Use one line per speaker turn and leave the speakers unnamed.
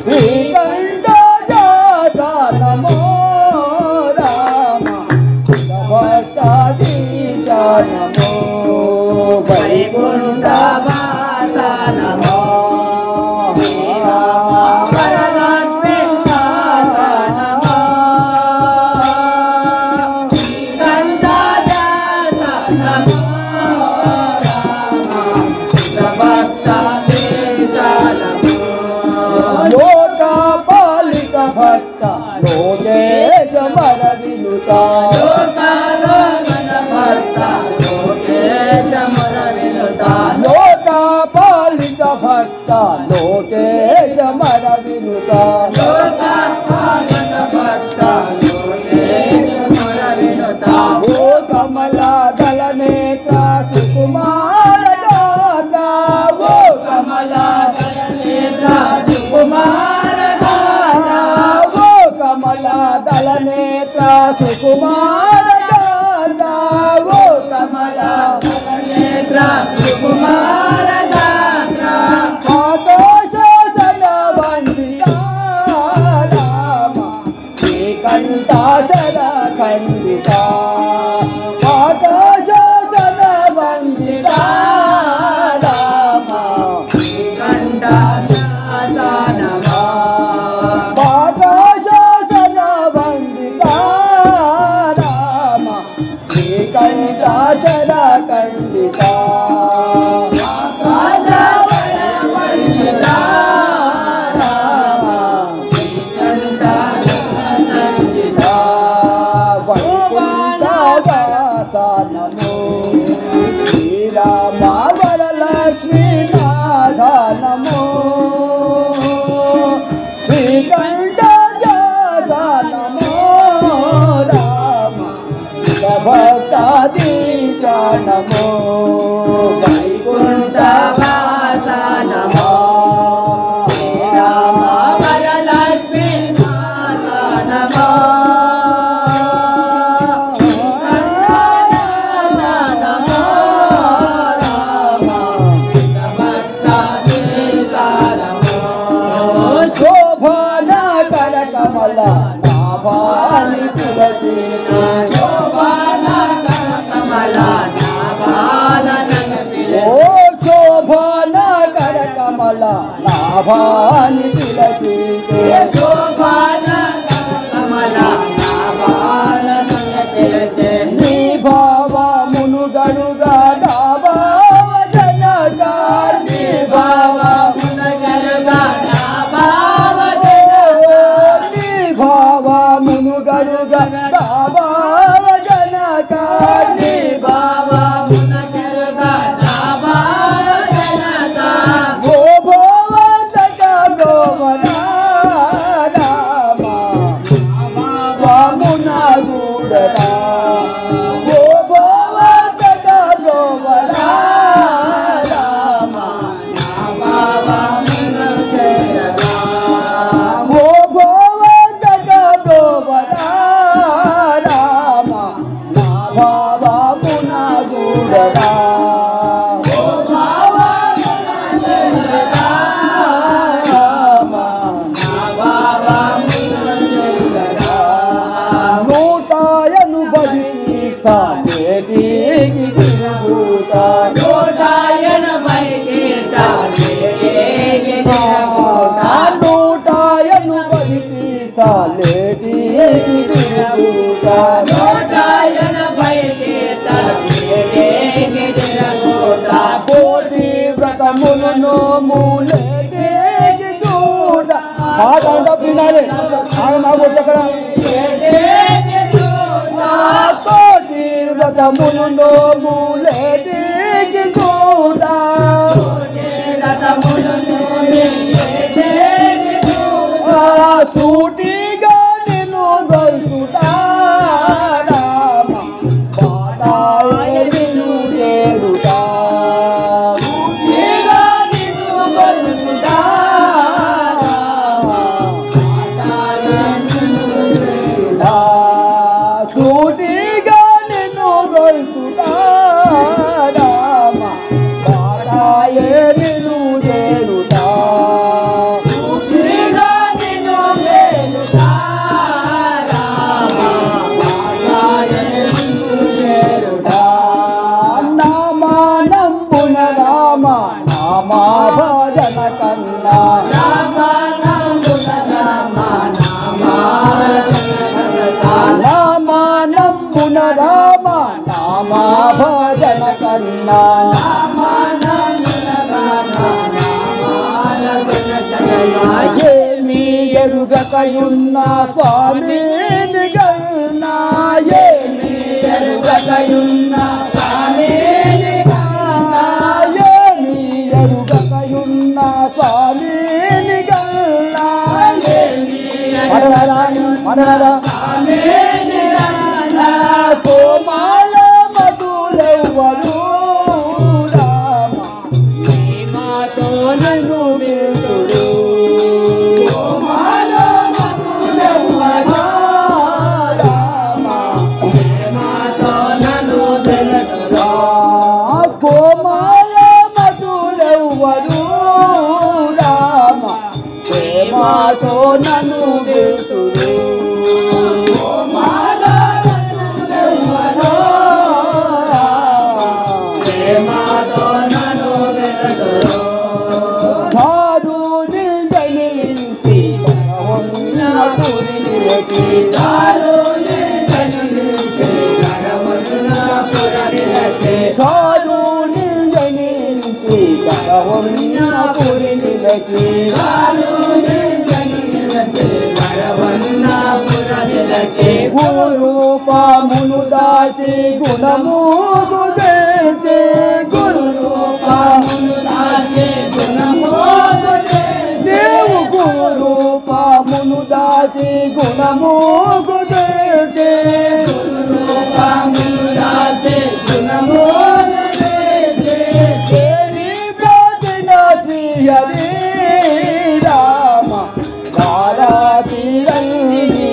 శ్రీకంఠ దాసా నమో రామ భక్తాధీశ నమో వైకుంఠ వాస నమో భక్త లోకేశ మర వినుత లోకపాలిత భక్త లోకేశ మర వినుత ఓ కమలాదళ నేత్ర సుకుమార గాత్ర ఓ కమలాదళ నేత్ర సుకుమార కమలాదళ నేత్ర సుకుమార గాత్ర ఓ కమలాదళ నేత్ర సుకుమార గాత్ర ఆకాశన వందిత రామ శ్రీకంఠాచల ఖండిత ఆకాశన వందిత రామ శ్రీకంఠాచల కంఠాచల ఖండిత వైకుంఠ వాస నమో శ్రీరామ వరలక్ష్మీ నాథ నమో శ్రీకంఠ దాస నమో రామ భక్తాధీశ నమో వైకుంఠ వాస నమో రామ వరలక్ష్మీ నాథ నమో నమో రామ భక్తాధీశ నమో శోభన కర కమల నాభాని తులసి ఓ శోభన కర కమల నాభాని పిలచితే శోభన కమల నీ భావ మునుగరుగా దాభావ జనక నీ భావ మునుగరుగా దాభావ జనక నీ భావ మునుగరుగా దాభావ జనక నీ భావ మునుగరుగా దాభావ జనక ఓ భోవతక భోవన రామ వామున గూడరా ఓ భోవతక భోవన రామ వామున గూడరా ఓ భోవతక భోవన రామ వామున గూడరా నూటాయను బడి తీర్థ నేటికి తిరుగుత నూటాయను బడి తీర్థ నూటాయను బడి తీర్థ నేటికి తిరుగుత నూటాయను బడి తీర్థ కోటి వ్రతములు నోములేటికి చూడ ఆడండ పినాలి ఆడమాగొచ్చక్కడ కోటి వ్రతములు నోములేటికి చూడ సూటిగా నిన్ను గొల్చుటా రామ బాటాయ నిన్ను చేరుటా సూటిగా నిన్ను గొల్చుటా సూటిగా నిన్ను గొల్చుటా కన్నా నామానంబున రామ నామా భజన కన్నా ఏమి ఎరుగకయున్న స్వామిని గన్నా ఏమి ఎరుగకయున్న స్వామిని గన్నా ఏమి ఎరుగకయున్న స్వామిని గన్నా మనరా కోమాల మధులెవ్వరు రామ మాతో నన్ను వెలుతురు కోమాల మధులెవ్వరు రామ మాతో నన్ను వెలుతురు కోమాల మధులెవ్వరు రామ మాతో నన్ను వెలుతురు గురురూపమును దాచి గుణము గుదేచే గురురూపమును దాచి గుణము దేవు గురురూపమును దాచి గుణము గుదేచే గురురూపమును దాచి గుణము హరి రామ రారా తీరంగి